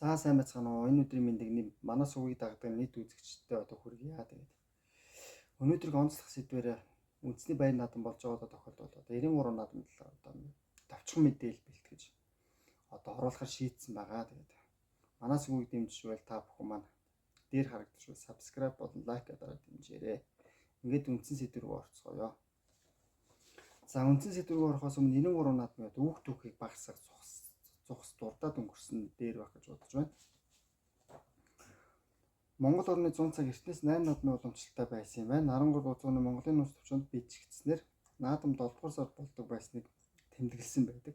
За сайн байцгаана уу. Энэ өдрийн мэндийг манай сувгийг дагдаг нийт үзэгчдтэй хүргье. Тэгээд өнөөдрийг онцлох сэдвээр үндэсний баяр наадам болж байгаа тохиолдолд 93 наадам товчхон мэдээлэл бэлтгэж оруулахар шийдсэн байгаа. Тэгээд манай сувгийг дэмжижвэл та бүхэн маань дээр харагдчихвал subscribe болон лайк дараад дэмжээрэй. Ингээд үндсэн сэдв рүү орцгоё. За үндсэн сэдв рүү орохоос өмнө 93 наадмын үг түүхийг багасгах зогс дурдаад өнгөрсөн дээр байх гэж бодож байна. Монгол орны 100 цаг эртнээс 8 наадмын уламжлалтай байсан юм байна. 13 дугаар зууны Монголын нууц төвчөнд бичигдснээр наадам 7 дугаар сард болдог байсныг тэмдэглэсэн байдаг.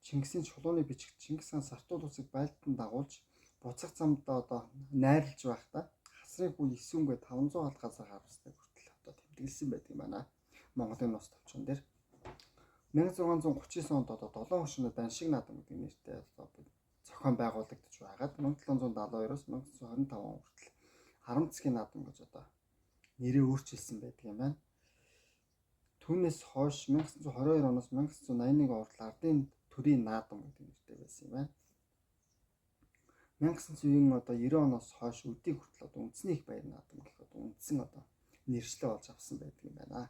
Чингисийн чулууны бичигт Чингис хаан Сартуул усыг байлдан дагуулж буцах замдаа найрлж байхдаа хасрын хүү 9 өнгө 500 хал газар харвсныг хүртэл тэмдэглэсэн байдаг юм байна. Монголын нууц төвчөн дээр 1639 онд 7 хошино даншиг наадам гэдэг нэртэй зохион байгуулагдаж байгаад 1772-оос 1925 он хүртэл 10 засгийн наадам гэж нэрээ өөрчилсөн байдаг юм байна. Түүнээс хойш 1922 оноос 1981 он хүртэл ардын төрийн наадам гэдэг нэртэй байсан юм байна. 1990 оноос хойш өдийг хүртэл үндэсний их баяр наадам гэх үндсэн нэршлээ болж авсан байдаг юм байна.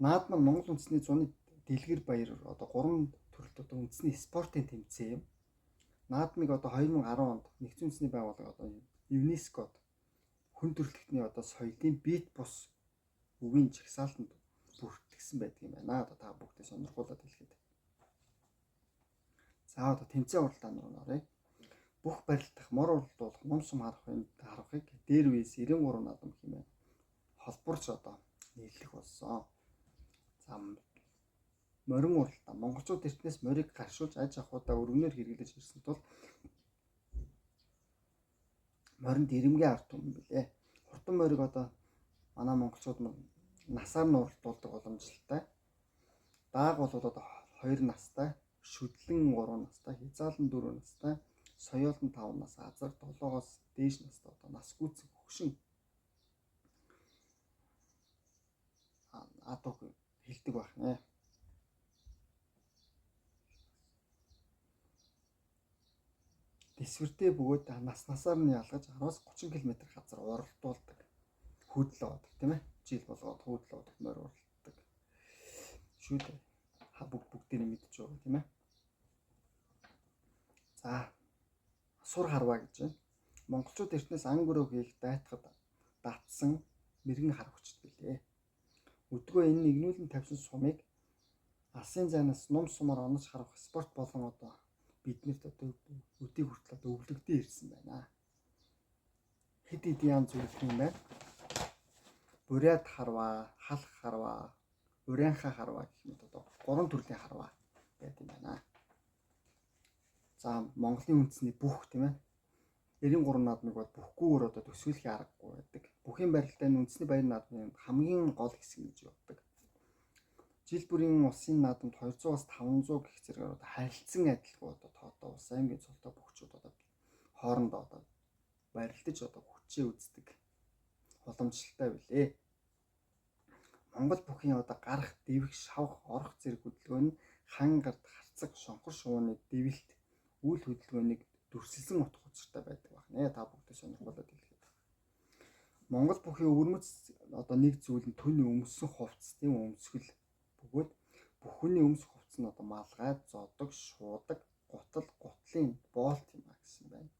Наадам нь Монгол үндэсний зуны дэлгэр баяр 3 төрөлт үндэсний спортын тэмцээн юм. Наадмыг 2010 онд Нэгдсэн үндэсний байгууллага ЮНЕСКОд хүн төрөлхтний соёлын бит бус өвийн жагсаалтанд бүртгэсэн байдаг юм байна. Та бүгдээ сонирхуулаад хэлэхэд. За тэмцээн уралдаан руу оръё. Бүх барилдах, мор уралдуулах, ном сум харахыг дээр үеэс 93 наадам хэмээн холбоорч нэрлэх болсон. За морин уралдаан монголчууд эртнээс морийг гаршуулж аж ахуйдаа өргөнөөр хэрэглэж ирсэн тул моринд ирэмгийн ард түмэн билээ. Хурдан морийг манай монголчууд насаар нь уралдуулдаг боломжтой. Дааг бол 2 настай, шүдлэн 3 настай, хязаалан 4 настай, соёолн 5 нас, азар 7-оос дээш настай нас гүйцэх хөгшин хэлдэг байна. Дэсвэртэй бөгөөд насаар нь ялгаж 10-аас 30 км газар уралдуулдаг. Хүйдлээ одог тийм ээ. Жил болгоод хүйдлээ одог морь уралддаг. Шүү дээ. Бүгдийг мэдчихэж байгаа тийм ээ. За сур харваа гэж байна. Монголчууд эртнээс ан гөрөө хийх дайтахад датсан мэрэгэн хар хүчт билээ. Өдгөө энэ нэгнүүлэн тавьсан сумыг алсын зайнаас ном сумаар онож харах спорт болон биднэрт өдийг хүртэл өвлөгдөө ирсэн байна. Хэд хэдэн янз зүйл юм байна. Бурят харваа, халах харваа, урянха харваа гэх мэт 3 төрлийн харваа байдаг юм байна. За Монголын үндэсний бүх тийм ээ 93 наадмыг бүхгүйгээр төсөөлөх аргагүй байдаг. Бүхийн барилтаа үндэсний баяр наадмын хамгийн гол хэсэг гэж боддог. Жил бүрийн улсын наадамд 200-аас 500 гэх зэргээр харилцан адилгүй улс аймгийн цолтой бөхчүүд хоорондоо барилдаж хүчээ үздэг уламжлалтай билээ. Монгол бүхийн гарах, дэвэх, шавх, орох зэрэг хөдөлгөөн нь хан гард харцаг, шонхор шувууны дэвэлт үйл хөдөлгөөнийг дүрсэлсэн утга учиртай байдаг байна. Та бүгдээ сонирхуулаад хэлэхэд. Монгол бүхийн өвөрмөц нэг зүйл нь түүний өмссөн хувцс, тийм өмсгөл бөгөөд бүхний өмсөх хувцс нь малгай, зодог, шуудаг, гутлын боолт юм гэсэн байна.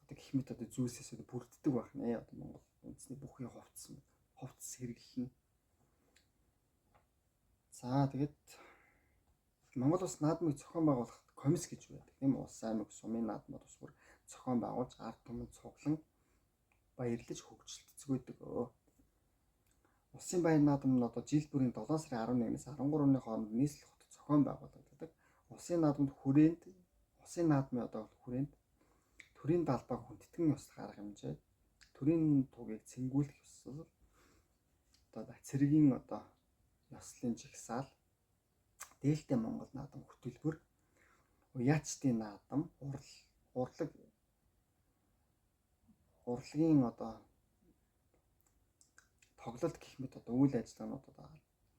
Гэх мэт зүйлсээс бүрддэг байна. Монгол үндэсний бүхийн хувцс хэрэглэн. За тэгээд Монгол улс наадмыг зохион байгуулахад комисс гэж байдаг. Тийм улс аймаг сумын наадмууд ус бүр зохион байгуулж ард түмэнд цуглан баярлаж хөгжилцгөөдөг. Улсын баяр наадам нь жил бүрийн 7 сарын 11-ээс 13-ны хооронд нийслэл хотод зохион байгуулагддаг. Улсын наадмын хүрээнд төрийн далбааг хүндэтгэн ёслох арга хэмжээ, төрийн тугийг цэнгүүлэх ёслол, цэргийн ёслолын жагсаал, дээлтэй Монгол наадам хөтөлбөр, уяачдын наадам, урлагийн тоглолт гэх мэт үйл ажиллагаанууд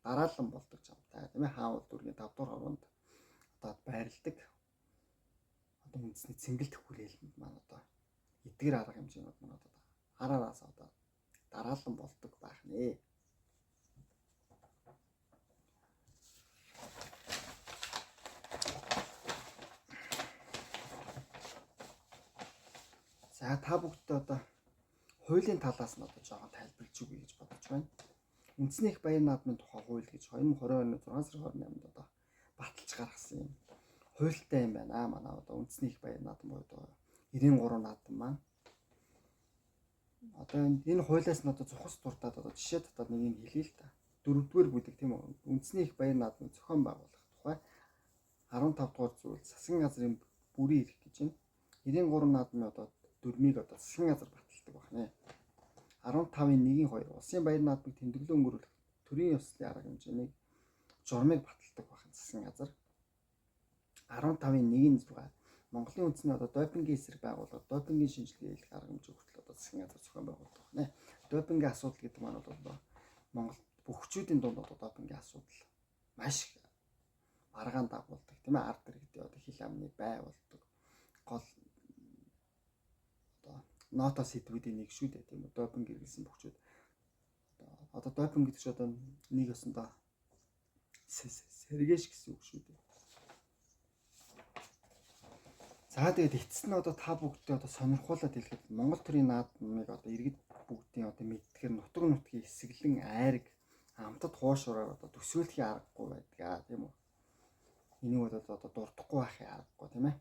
дараалан болдог замтай тийм ээ. Хаавал дүүргийн 5 дугаар хороонд байрладаг үндэсний цэнгэлдэх хүрээлэнд маань одоо эдгэр арга хэмжээнүүд маань одоо араараас одоо дараалан болдог байх нэ. За та бүгдээ одоо хуулийн талаас нь одоо жоохон тайлбарлаж өгье гэж бодож байна. Үндэсний их баяр наадмын тухай хууль гэж 2020 оны 6 сарын 28-нд одоо баталж гаргасан юм хуультай юм байна. Манай одоо үндэсний их баяр наадам буюу 93 наадам маань одоо энэ хуулиас нь одоо зохис дуртаад одоо жишээ татаад нэг юм хэлье л та. 4-р бүлэг тийм үү? Үндэсний их баяр наадмын зохион байгуулах тухай 15 дугаар зүйл засгийн газрын бүрийн эрх гэж байна. 93 наадмын одоо дүрмийг одоо засгийн газар баталдаг байна. 15-ын 1-2 улсын баяр наадмыг тэмдэглэн өнгөрүүлэх төрийн ёслолын арга хэмжээний журмыг баталдаг байна засгийн газар. 15-ын 1-6 Монголын үндэсний одоо допингийн эсрэг байгууллага допингийн шинжилгээ хийх арга хэмжээ хүртэл одоо засгийн газар зохион байгуулдаг байна. Допингийн асуудал гэдэг маань бол Монголд бүхчүүдийн дунд одоо допингийн асуудал маш аргаан дагуулдаг тийм ээ. Ард иргэдийн одоо хил амны бай болдог. Гол одоо ното сэдвүүдийн нэг шүү дээ тийм үү. Допинг хэрэглэсэн бүхчүүд одоо допинг гэдэг чинь одоо нэг ёсондоо сэргээш гэсэн үг шүү дээ. За тэгээд эцэст нь одоо та бүгдээ одоо сонирхуулаад хэлэхэд Монгол төрийн наадмыг одоо иргэд бүгдийн одоо мэдтгэр нутаг нутгийн эсгэлэн айраг амтад хуушураар одоо төсөөлхийн аргагүй байдаг тийм үү. Энийг бол одоо дурдахгүй байхын аргагүй тийм ээ.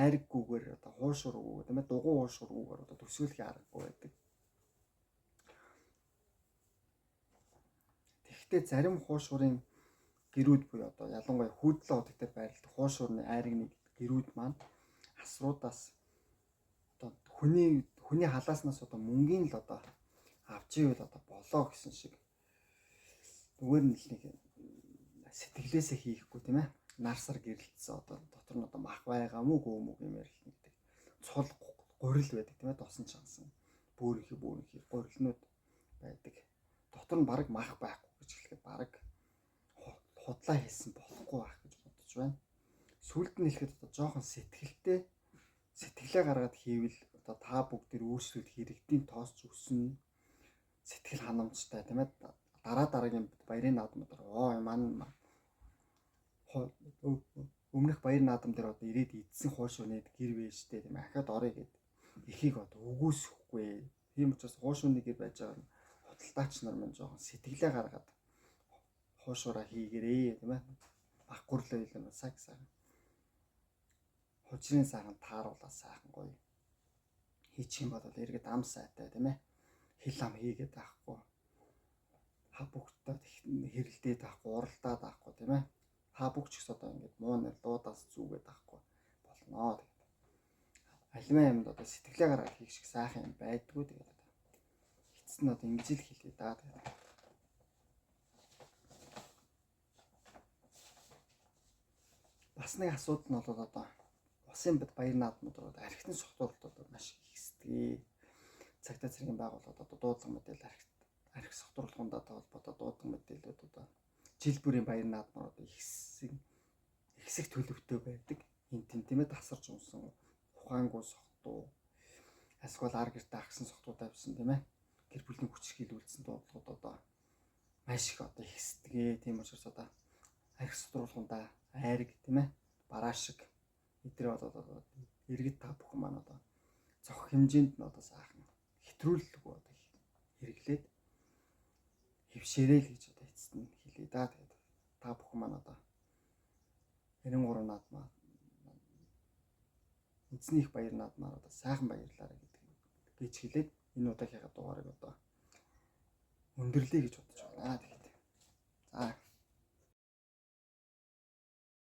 Айраггүйгээр одоо хуушургүйгээр тийм ээ дугуй хуушургүйгээр одоо төсөөлхийн аргагүй байдаг. Тэгэхдээ зарим хуушурын гэрүүд буюу одоо ялангуяа хүйдлээ удагтай байрлах хуушурны айрагны гэрүүд маань асруудаас одоо хүний халааснаас одоо мөнгөний л одоо авч ивэл одоо болоо гэсэн шиг зүгээр нь л нэг сэтгэлээсээ хийхгүй тийм ээ. Нарсар гэрэлтсэн одоо дотор нь одоо мах байгаа мүү гөө юмэр л гэдэг цул гурил байдаг тийм ээ. Досон чансан бөөрийнхи гурилнууд байдаг. Дотор нь баг мах байхгүй гэж хэлэхэд баг худлаа хийсэн болохгүй байх гэж бодож байна. Сүлд нь хэлэхэд одоо жоохон сэтгэлээ гаргаад хийвэл одоо та бүгд төр өөрсдөө хэрэгтийн тоосч өснө. Сэтгэл ханамжтай тийм ээ. Дараагийн баярын наадмаар маань өмнөх баяр наадам дээр одоо ирээд идсэн хуушууныг гэр вэжтэй тийм ахаад орё гэд ихийг одоо үгүйсэхгүй. Тийм учраас хуушууны гэр байж байгаа нь худалдаач нар маань жоохон сэтгэлээ гаргаад хуушураа хийгэрээ тийм ээ. Баггүйрлээ юм сайхан. Хужрын сайхан тааруулаа сайхан гоё. Хийчих юм бол иргэд ам сайтай тийм ээ. Хил ам хийгээд байхгүй. Бүгдээ хэрэлдээд байхгүй, уралдаад байхгүй тийм ээ. Та бүгч гэсэн одоо ингэж муу нэр дуудаас зүгээд байхгүй болноо тэгээд. Алимаа юмд одоо сэтгэлээ гаргаад хийх шиг сайхан юм байдгүй тэгээд. Эцэст нь одоо ингэж л хэлээ да тэгээд. Бас нэг асуудал нь бол одоо улсын баяр наадмууд одоо архитектурын согтуурлууд маш их ихсдэг. Цагтаа цэргийн байгууллагууд одоо дуудлага модель архи согтуурлахундаа холбоотой дуудлага мэдээлэлүүд одоо жил бүрийн баяр наадмаар одоо ихсэх төлөвтэй байдаг. Энд тийм ээ тасарч унсан ухаангүй согтуу эсвэл ар гэртээ агсан согтуу тавьсан тийм ээ. Гэр бүлийн хүч хилүүлсэн дуудлагууд одоо маш их одоо ихсдэг. Тийм учраас одоо архи согтуурлахундаа айраг тийм ээ бараашиг эдгээр одоо иргэд та бүхэн маань одоо зох хэмжээнд нь одоо сайхан хэтрүүлэлгүй одоо хэрэглээд хөвшөөрэй л гэж одоо эцэст нь хэлээ да. Тэгээд та бүхэн маань одоо 93 наадмаа үндэсний их баяр наадмаар одоо сайхан баярлаарай гэж хэлээд энэ удаагийнхаа дугаарыг одоо өндөрлөе гэж бодож байна. Тэгээд за